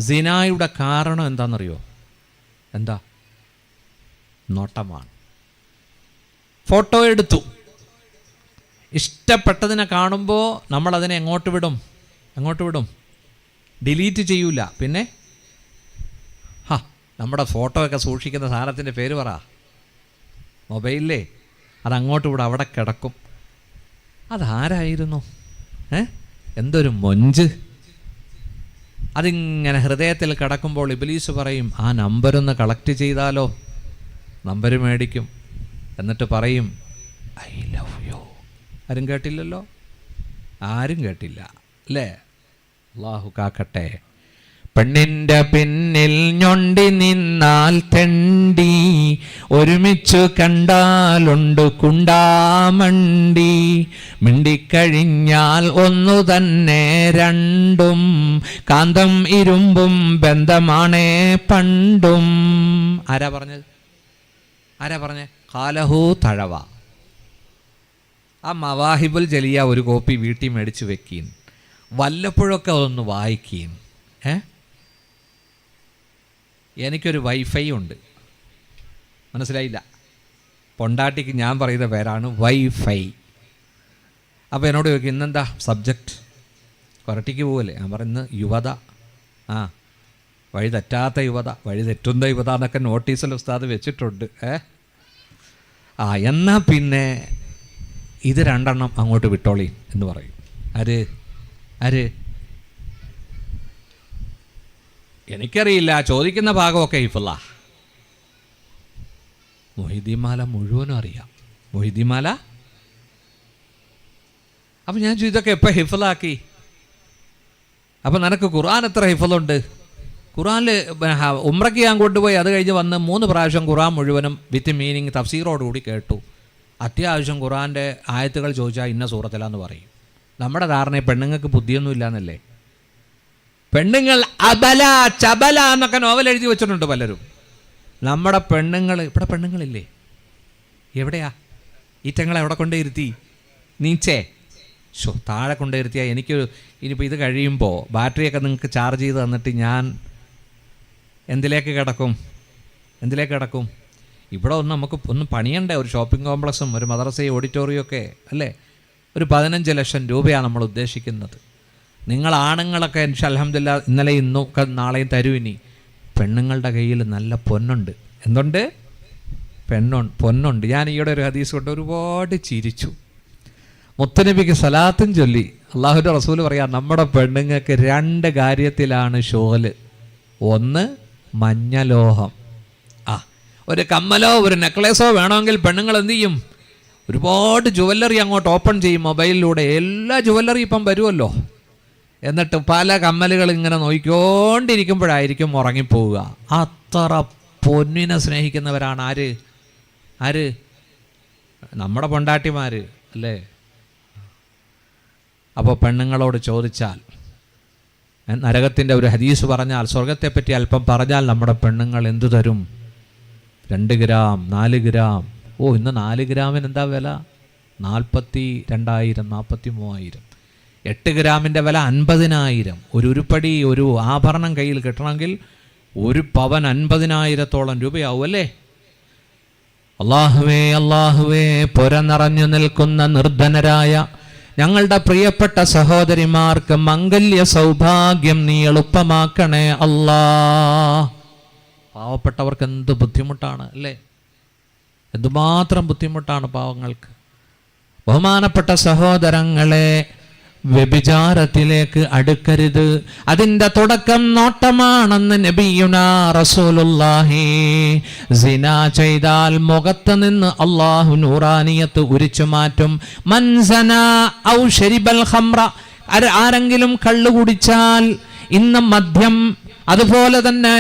സിനായുടെ കാരണം എന്താണെന്നറിയോ? എന്താ? നോട്ടമാണ്. ഫോട്ടോ എടുത്തു, ഇഷ്ടപ്പെട്ടതിനെ കാണുമ്പോൾ നമ്മളതിനെ എങ്ങോട്ട് വിടും? ഡിലീറ്റ് ചെയ്യൂല. പിന്നെ നമ്മുടെ ഫോട്ടോ ഒക്കെ സൂക്ഷിക്കുന്ന സാധനത്തിൻ്റെ പേര് പറ, മൊബൈലിലേ. അതങ്ങോട്ട് വിടും, അവിടെ കിടക്കും. അതാരായിരുന്നു? എന്തൊരു മൊഞ്ച്! അതിങ്ങനെ ഹൃദയത്തിൽ കിടക്കുമ്പോൾ ഇബ്ലീസ് പറയും, ആ നമ്പരൊന്ന് കളക്ട് ചെയ്താലോ? നമ്പർ മേടിക്കും, എന്നിട്ട് പറയും ഐ ലവ് യു. ആരും കേട്ടില്ലല്ലോ, ആരും കേട്ടില്ല അല്ലേ? അല്ലാഹു കാക്കട്ടെ. പെണ്ണിൻ്റെ പിന്നിൽ ഞൊണ്ടി നിന്നാൽ തെണ്ടി, ഒരുമിച്ചു കണ്ടാലുണ്ട് കുണ്ടാമണ്ടി, മിണ്ടിക്കഴിഞ്ഞാൽ ഒന്നു തന്നെ രണ്ടും, കാന്തം ഇരുമ്പും ബന്ധമാണേ പണ്ടും. ആരാ പറഞ്ഞത്? കാലഹു തഴവ. ആ മവാഹിബുൽ ജലിയ ഒരു കോപ്പി വീട്ടിൽ മേടിച്ച് വെക്കീൻ, വല്ലപ്പോഴൊക്കെ അതൊന്ന് വായിക്കീൻ. എനിക്കൊരു വൈഫൈ ഉണ്ട്, മനസ്സിലായില്ല? പൊണ്ടാട്ടിക്ക് ഞാൻ പറയുന്ന പേരാണ് വൈഫൈ. അപ്പോൾ എന്നോട് ചോദിക്കും, ഇന്നെന്താ സബ്ജക്റ്റ്? കൊരട്ടിക്ക് പോകല്ലേ? ഞാൻ പറയുന്നത് യുവത. വഴി തെറ്റാത്ത യുവത, വഴി തെറ്റുന്ന യുവത എന്നൊക്കെ നോട്ടീസിൽ ഉസ്താദ് വെച്ചിട്ടുണ്ട്. എന്നാൽ പിന്നെ ഇത് രണ്ടെണ്ണം അങ്ങോട്ട് വിട്ടോളി എന്ന് പറയും. ആര്? എനിക്കറിയില്ല, ചോദിക്കുന്ന ഭാഗമൊക്കെ ഹിഫ്ള. മൊഹിദ്ദീമാല മുഴുവനും അറിയാം. മൊഹിദ്ദീമാല. അപ്പം ഞാൻ ഇതൊക്കെ എപ്പോൾ ഹിഫ്ളാക്കി? അപ്പം നിനക്ക് ഖുർആൻ എത്ര ഹിഫ്ളുണ്ട്? ഖുർആനിൽ ഉംറയ്ക്ക് ഞാൻ കൊണ്ടുപോയി, അത് കഴിഞ്ഞ് വന്ന് 3 പ്രാവശ്യം ഖുർആൻ മുഴുവനും വിത്ത് മീനിങ് തഫ്സീറോടുകൂടി കേട്ടു. അത്യാവശ്യം ഖുർആൻ്റെ ആയത്തുകൾ ചോദിച്ചാൽ ഇന്ന സൂറത്തിലാന്ന് പറയും. നമ്മുടെ ധാരണ പെണ്ണുങ്ങൾക്ക് ബുദ്ധിയൊന്നും ഇല്ലാന്നല്ലേ? പെണ്ണുങ്ങൾ അബല ചബല എന്നൊക്കെ നോവൽ എഴുതി വെച്ചിട്ടുണ്ട് പലരും. നമ്മുടെ പെണ്ണുങ്ങൾ, ഇവിടെ പെണ്ണുങ്ങളില്ലേ? എവിടെയാ? ഈറ്റങ്ങളെ എവിടെ കൊണ്ടുയിരുത്തി? നീച്ചേ താഴെ കൊണ്ടുവരുത്തിയാൽ ഇനിയിപ്പോൾ ഇത് കഴിയുമ്പോൾ ബാറ്ററിയൊക്കെ നിങ്ങൾക്ക് ചാർജ് ചെയ്ത് തന്നിട്ട് ഞാൻ എന്തിലേക്ക് കിടക്കും? ഇവിടെ നമുക്ക് ഒന്ന് പണിയണ്ടേ? ഒരു ഷോപ്പിംഗ് കോംപ്ലക്സും ഒരു മദ്രസയും ഓഡിറ്റോറിയം ഒക്കെ അല്ലേ? ഒരു 15 ലക്ഷം രൂപയാണ് നമ്മൾ ഉദ്ദേശിക്കുന്നത്. നിങ്ങൾ ആണുങ്ങളൊക്കെ അൽഹംദുലില്ലാ ഇന്നലെ ഇന്നും ഒക്കെ നാളെയും തരും. ഇനി പെണ്ണുങ്ങളുടെ കയ്യിൽ നല്ല പൊന്നുണ്ട്. എന്തുണ്ട്? പൊന്നുണ്ട്. ഞാൻ ഈയിടെ ഒരു ഹദീസ് കൊണ്ട് ഒരുപാട് ചിരിച്ചു. മുത്തനബിക്ക് സലാത്തും ചൊല്ലി അള്ളാഹുവിൻ്റെ റസൂൽ പറയാം, നമ്മുടെ പെണ്ണുങ്ങൾക്ക് 2 കാര്യത്തിലാണ് ഷോല്. ഒന്ന് മഞ്ഞലോഹം. ഒരു കമ്മലോ ഒരു നെക്ലേസോ വേണമെങ്കിൽ പെണ്ണുങ്ങൾ എന്ത് ചെയ്യും? ഒരുപാട് ജുവല്ലറി അങ്ങോട്ട് ഓപ്പൺ ചെയ്യും മൊബൈലിലൂടെ. എല്ലാ ജുവല്ലറി ഇപ്പം വരുമല്ലോ. എന്നിട്ട് പല കമ്മലുകൾ ഇങ്ങനെ നോക്കിക്കൊണ്ടിരിക്കുമ്പോഴായിരിക്കും ഉറങ്ങിപ്പോവുക. അത്ര പൊന്നിനെ സ്നേഹിക്കുന്നവരാണ് ആര്? നമ്മുടെ പൊണ്ടാട്ടിമാർ അല്ലേ? അപ്പോൾ പെണ്ണുങ്ങളോട് ചോദിച്ചാൽ, നരകത്തിൻ്റെ ഒരു ഹദീസ് പറഞ്ഞാൽ, സ്വർഗത്തെപ്പറ്റി അല്പം പറഞ്ഞാൽ നമ്മുടെ പെണ്ണുങ്ങൾ എന്തു തരും? 2 ഗ്രാം 4 ഗ്രാം. ഇന്ന് 4 ഗ്രാമിന് എന്താ വില? 42,000 43,000. 8 ഗ്രാമിൻ്റെ വില 50,000. ഒരു ഉരുപ്പടി ഒരു ആഭരണം കയ്യിൽ കിട്ടണമെങ്കിൽ 1 പവൻ 50,000-ഓളം രൂപയാവും അല്ലേ? അല്ലാഹുവേ പുര നിറഞ്ഞു നിൽക്കുന്ന നിർധനരായ ഞങ്ങളുടെ പ്രിയപ്പെട്ട സഹോദരിമാർക്ക് മംഗല്യ സൗഭാഗ്യം നീ എളുപ്പമാക്കണേ അല്ലാ. പാവപ്പെട്ടവർക്ക് എന്ത് ബുദ്ധിമുട്ടാണ് അല്ലേ? എന്തുമാത്രം ബുദ്ധിമുട്ടാണ് പാവങ്ങൾക്ക്. ബഹുമാനപ്പെട്ട സഹോദരങ്ങളെ, വ്യഭിചാരത്തിലേക്ക് അടുക്കരുത്. അതിൻ്റെ തുടക്കം നോട്ടമാണെന്ന് നബിയുനാ റസൂലുള്ളാഹി. സിന ചെയ്താൽ മുഖത്ത് നിന്ന് അല്ലാഹു നൂറാനിയത്ത് ഉരിച്ചു മാറ്റും. മൻ സനാ ഔ ശരിബൽ ഖംറ, ആരെങ്കിലും കള്ള് കുടിച്ചാൽ, ഇന്ന് മദ്യം, അതുപോലെ തന്നെ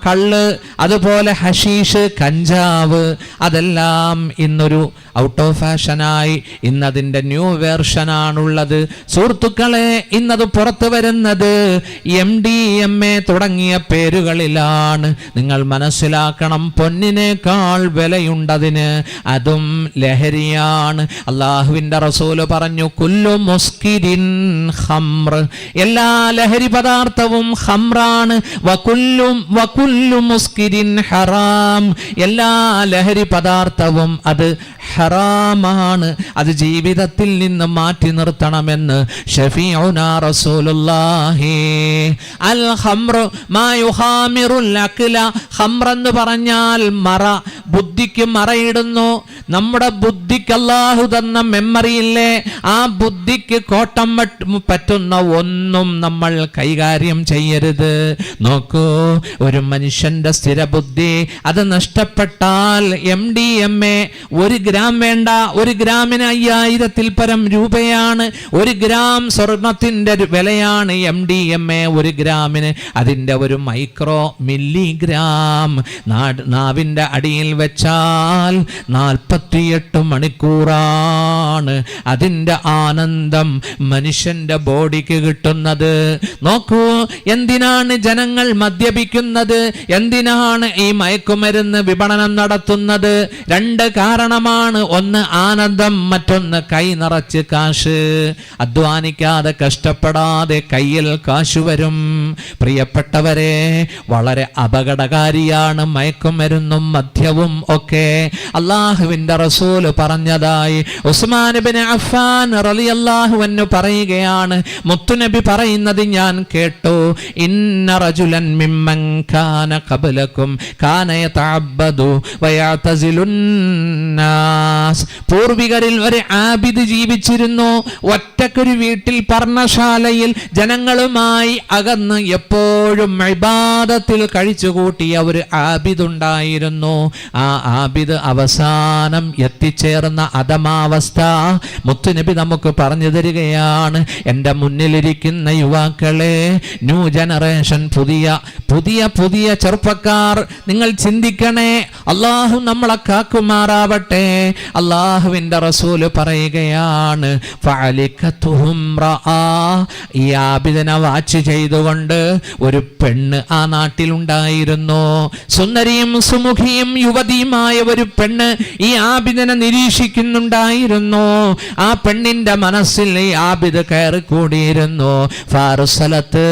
കള്ള്, അതുപോലെ ഹഷീഷ്, കഞ്ചാവ്, അതെല്ലാം ഇന്നൊരു ഔട്ട് ഓഫ് ഫാഷനായി. ഇന്നതിൻ്റെ ന്യൂ വേർഷനാണുള്ളത്. സുഹൃത്തുക്കളെ, ഇന്നത് പുറത്തു വരുന്നത് MDMA തുടങ്ങിയ പേരുകളിലാണ്. നിങ്ങൾ മനസ്സിലാക്കണം, പൊന്നിനേക്കാൾ വിലയുണ്ടതിന്. അതും ലഹരിയാണ്. അള്ളാഹുവിൻ്റെ റസൂല് പറഞ്ഞു, കുല്ലു മുസ്കിരിൻ ഖംർ, എല്ലാ ലഹരി പദാർത്ഥവും ഖംറാണ്. വകുല്ലു മുസ്കിരിൻ ഹറാം, എല്ലാ ലഹരി പദാർത്ഥവും അത് ഹറാമാണ്. അത് ജീവിതത്തിൽ നിന്ന് മാറ്റി നിർത്തണമെന്ന് ഷഫീഉനാ റസൂലുള്ളാഹി. അൽ ഖംറു മാ യുഖാമിറുൽ അഖ്ല, ഖംർ എന്ന് പറഞ്ഞാൽ മറ, ബുദ്ധിക്ക് മറയിടുന്നു. നമ്മുടെ ബുദ്ധിക്ക് അല്ലാഹു തന്ന മെമ്മറിയില്ലേ, ആ ബുദ്ധിക്ക് കോട്ടം പറ്റുന്ന ഒന്നും നമ്മൾ കൈകാര്യം ചെയ്യരുത്. നോക്കൂ, ഒരു മനുഷ്യന്റെ സ്ഥിരബുദ്ധി അത് നഷ്ടപ്പെട്ടാൽ MDMA 1 ഗ്രാം വേണ്ട, 1 ഗ്രാമിന് 5000-ൽ പരം രൂപയാണ്. 1 ഗ്രാം സ്വർണത്തിന്റെ വിലയാണ് MDMA 1 ഗ്രാമിന്. അതിൻ്റെ 1 മൈക്രോ മില്ലിഗ്രാം നാവിൻ്റെ അടിയിൽ വെച്ചാൽ 48 മണിക്കൂറാണ് അതിൻ്റെ ആനന്ദം മനുഷ്യന്റെ ബോഡിക്ക് കിട്ടുന്നത്. നോക്കൂ, എന്തിനാണ് ജനങ്ങൾ മദ്യപിക്കുന്നത്? എന്തിനാണ് ഈ മയക്കുമരുന്ന് വിപണനം നടത്തുന്നത്? 2 കാരണമാണ്. ഒന്ന് ആനന്ദം, മറ്റൊന്ന് കൈ നിറച്ച് കാശ്. അധ്വാനിക്കാതെ കഷ്ടപ്പെടാതെ കയ്യിൽ കാശ് വരും. പ്രിയപ്പെട്ടവരെ, വളരെ അപകടകാരിയാണ് മയക്കുമരുന്നും മദ്യവും ഒക്കെ. അള്ളാഹുവിൻ്റെ റസൂല് പറഞ്ഞതായി ഉസ്മാൻ ഇബ്നു അഫ്ഫാൻ റളിയല്ലാഹു അൻഹു പറയുകയാണ്, മുത്തുനബി പറയുന്നത് ഞാൻ കേട്ടു. ഇന്ന റജുലൻ മിമ്മൻ കാന ഖബ്ലകും കാന യതഅബ്ബദു വയഅതസിലുൻ നാസ്. പൂർവികരിൽ ഒരു ആബിദ് ജീവിച്ചിരുന്നു. ഒറ്റക്കൊരു വീട്ടിൽ പർണശാലയിൽ ജനങ്ങളുമായി അകന്ന് എപ്പോഴും ഇബാദത്തിൽ കഴിച്ചുകൂട്ടിയ ഒരു ആബിദ് ഉണ്ടായിരുന്നു. ആ ആബിദ് അവസാനം എത്തിച്ചേർന്ന അധമാവസ്ഥ മുത്തുനബി നമുക്ക് പറഞ്ഞു തരികയാണ്. എൻ്റെ മുന്നിലിരിക്കുന്ന യുവാക്കളെ, ന്യൂ ജനറേഷൻ, പുതിയ ചെറുപ്പക്കാർ, നിങ്ങൾ ചിന്തിക്കണേ. അള്ളാഹു നമ്മളെ കാക്കുമാറാവട്ടെ. അള്ളാഹുവിൻ്റെ റസൂല് പറയുകയാണ്, ഈ ആബിദിനെ വാച്ച് ചെയ്തുകൊണ്ട് ഒരു പെണ്ണ് ആ നാട്ടിലുണ്ടായിരുന്നു. സുന്ദരിയും സുമുഖിയും യുവതിയുമായ ഒരു പെണ്ണ് ഈ ആബിദിനെ നിരീക്ഷിക്കുന്നുണ്ടായിരുന്നു. ആ പെണ്ണിന്റെ മനസ്സിൽ ഈ ആബിദ് കയറി കൂടിയിരുന്നു. ഫാറുസലത്ത്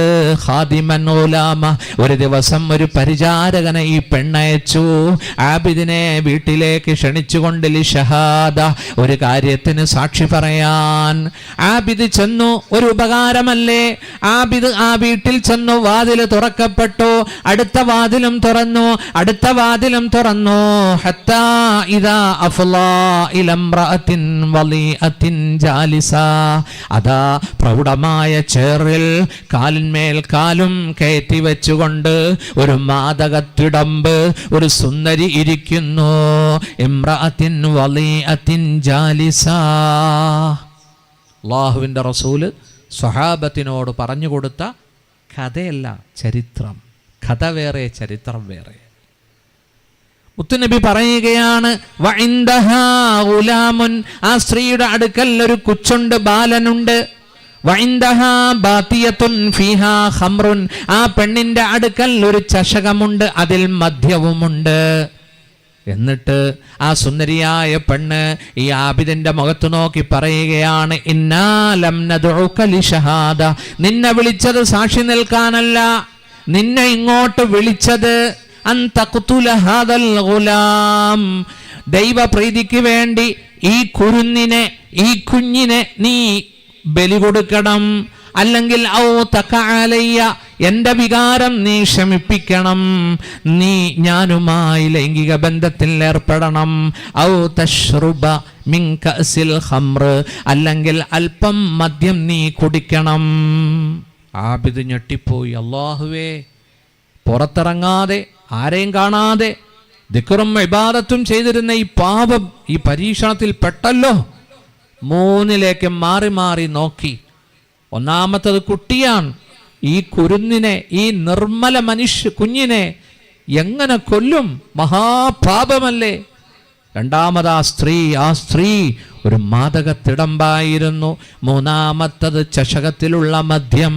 ഖാദിമൻ ഉലാമ, ഒരു ദിവസം ഒരു പരിചാരകനെ ഈ പെണ്ണയച്ചു ആബിദിനെ വീട്ടിലേക്ക് ക്ഷണിച്ചുകൊണ്ട് ലിഷഹാദ, ഒരു കാര്യത്തിന് സാക്ഷി പറയാൻ. ആബിദ് ചെന്നു. ഒരു ഉപകാരമല്ലേ? ആബിദ് ആ വീട്ടിൽ ചെന്നു. വാതില് തുറക്കപ്പെട്ടു. അടുത്ത വാതിലും തുറന്നു, അടുത്ത വാതിലും തുറന്നു. ഹത്താ ഇദാ അഫ്ളാ ഇലാ ഇംറഅത്തിൻ വലിഅത്തിൻ ജാലിസ, അതാ പ്രൗഢമായ ചേറിൽ കാലിന്മേൽ കാലും കയറ്റി വെച്ചുകൊണ്ട് ഒരു മാദകത്തിടമ്പ്, ഒരു സുന്ദരി ഇരിക്കുന്നു. ഇംറഅത്തിൻ വലിഅത്തിൻ ജാലിസ. അല്ലാഹുവിൻ്റെ റസൂല് സ്വഹാബത്തിനോട് പറഞ്ഞു കൊടുത്ത കഥയല്ല, ചരിത്രം. കഥ വേറെ, ചരിത്രം വേറെ. മുത്തുനബി പറയുകയാണ്, വഇൻദഹാ ഗുലാമുൻ, ആ സ്ത്രീയുടെ അടുക്കൽ ഒരു കൊച്ചുണ്ട്, ബാലനുണ്ട്. വഇൻദഹാ ബാതിയത്തുൻ ഫീഹാ ഖംറുൻ, ആ പെണ്ണിന്റെ അടുക്കൽ ഒരു ചഷകമുണ്ട്, അതിൽ മദ്യവുമുണ്ട്. എന്നിട്ട് ആ സുന്ദരിയായ പെണ്ണ് ഈ ആബിദിന്റെ മുഖത്ത് നോക്കി പറയുകയാണ്, ഇന്നാ ലം നദ്ഉക ലിശഹാദ, നിന്നെ വിളിച്ചത് സാക്ഷി നിൽക്കാനല്ല, നിന്നെ ഇങ്ങോട്ട് വിളിച്ചത് അൻ തഖ്തുല ഹാദൽ ഗുലാം, ദൈവപ്രീതിക്ക് വേണ്ടി ഈ കുഞ്ഞിനെ നീ ബലി കൊടുക്കണം. അല്ലെങ്കിൽ ഔ തഖഅലയ്യ, എൻ്റെ വികാരം നീ ശമിപ്പിക്കണം, നീ ഞാനുമായി ലൈംഗിക ബന്ധത്തിൽ ഏർപ്പെടണം. ഔ തശ്റുബ മിൻ കഅസിൽ ഖംർ, അല്ലെങ്കിൽ അല്പം മദ്യം നീ കുടിക്കണം. ആബിദ് ഞെട്ടിപ്പോയി. അല്ലാഹുവേ, പുറത്തിറങ്ങാതെ ആരെയും കാണാതെ ദിക്റും ഇബാദത്തും ചെയ്തിരുന്ന ഈ പാപം ഈ പരീക്ഷണത്തിൽ പെട്ടല്ലോ. 3 മാറി മാറി നോക്കി. ഒന്നാമത്തത് കുട്ടിയാണ്. ഈ കുരുന്നിനെ, ഈ നിർമ്മല കുഞ്ഞിനെ എങ്ങനെ കൊല്ലും? മഹാപാപമല്ലേ? രണ്ടാമത് ആ സ്ത്രീ ഒരു മാദകത്തിടമ്പായിരുന്നു. മൂന്നാമത്തത് ചഷകത്തിലുള്ള മദ്യം.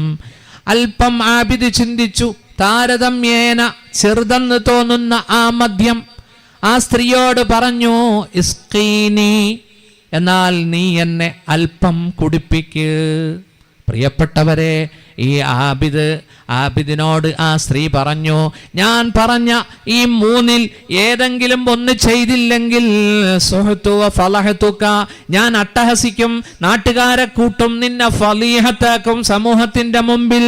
അല്പം ആബിദ് ചിന്തിച്ചു, താരതമ്യേന ചെറുതെന്ന് തോന്നുന്ന ആ മദ്യം ആ സ്ത്രീയോട് പറഞ്ഞു, ഇസ്കീനി, എന്നാൽ നീ എന്നെ അല്പം കുടിപ്പിക്ക്. പ്രിയപ്പെട്ടവരെ, ഈ ആബിദിനോട് ആ സ്ത്രീ പറഞ്ഞു, ഞാൻ പറഞ്ഞ ഈ മൂന്നിൽ ഏതെങ്കിലും ഒന്ന് ചെയ്തില്ലെങ്കിൽ സുഹ്തു ഫലഹതുക, ഞാൻ അട്ടഹസിക്കും, നാട്ടുകാരെ കൂട്ടും, നിന്നെ ഫലീഹത്താക്കും സമൂഹത്തിന്റെ മുമ്പിൽ.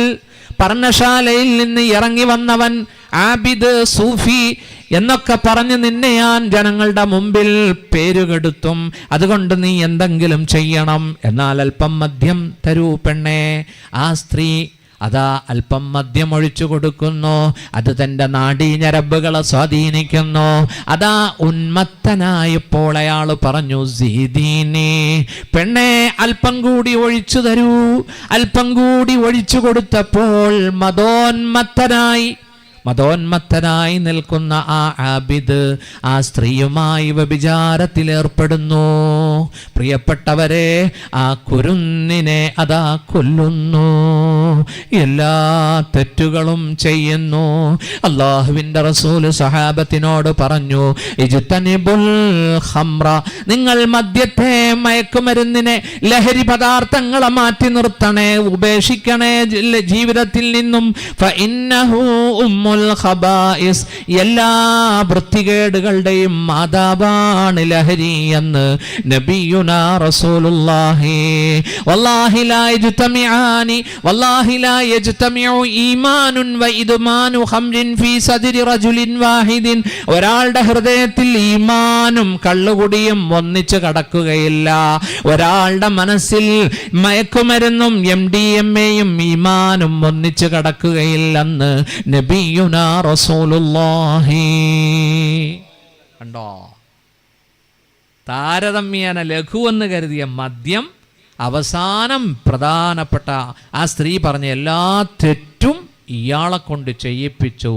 പർണശാലയിൽ നിന്ന് ഇറങ്ങി വന്നവൻ ആബിദ്, സൂഫി എന്നൊക്കെ പറഞ്ഞ് നിന്നെ ഞാൻ ജനങ്ങളുടെ മുമ്പിൽ പേരുകെടുത്തും. അതുകൊണ്ട് നീ എന്തെങ്കിലും ചെയ്യണം, എന്നാൽ അല്പം മദ്യം തരൂ പെണ്ണേ. ആ സ്ത്രീ അതാ അല്പം മദ്യം ഒഴിച്ചു കൊടുക്കുന്നു. അത് തൻ്റെ നാഡീഞരമ്പുകളെ സ്വാധീനിക്കുന്നു. അതാ ഉന്മത്തനായപ്പോൾ അയാൾ പറഞ്ഞു, സീദീനി, പെണ്ണെ അല്പം കൂടി ഒഴിച്ചു തരൂ. അല്പം കൂടി ഒഴിച്ചു കൊടുത്തപ്പോൾ മതോന്മത്തനായി നിൽക്കുന്ന ആ ആബിദ് ആ സ്ത്രീയുമായി വ്യഭിചാരത്തിലേർപ്പെടുന്നു. പ്രിയപ്പെട്ടവരെ, ആ കുരുന്നിനെ അതാ കൊല്ലുന്നു, എല്ലാ തെറ്റുകളും ചെയ്യുന്നു. അല്ലാഹുവിൻ്റെ റസൂല് സഹാബത്തിനോട് പറഞ്ഞു, ഇജ്തനിബുൽ ഖംറ, നിങ്ങൾ മദ്യത്തെ, മയക്കുമരുന്നിനെ, ലഹരി പദാർത്ഥങ്ങളെ മാറ്റി നിർത്തണേ, ഉപേക്ഷിക്കണേ ജീവിതത്തിൽ നിന്നും. ഫഇന്നഹു ഉമ്മുൽ ഖബായിസ്, എല്ലാ വൃത്തികേടുകളുടെയും മാതാവാണ് ലഹരി എന്ന് നബിയുനാ റസൂലുള്ളാഹി. വല്ലാഹി ലാ യജ്തമിആനി വല്ലാഹി ലാ യജ്തമിഉ ഈമാനുൻ വ ഇദ്മാനു ഖംറിൻ ഫീ സദ്രി റജുലിൻ വാഹിദിൻ, ഒരാളുടെ ഹൃദയത്തിൽ ഈമാനും കള്ളുകുടിയും ഒന്നിച്ചു കടക്കുകയില്ല. ഒരാളുടെ മനസ്സിൽ മയക്കുമരുന്നും MDMAയും ഈമാനും ഒന്നിച്ചു കടക്കുകയില്ലെന്ന് നബിയുനാ റസൂലുള്ളാഹി. കണ്ടോ, താരതമ്യേന ലഘുവെന്ന് കരുതിയ മദ്യം അവസാനം പ്രധാനപ്പെട്ട ആ സ്ത്രീ പറഞ്ഞ എല്ലാ തെറ്റും ഇയാളെ കൊണ്ട് ചെയ്യിപ്പിച്ചു.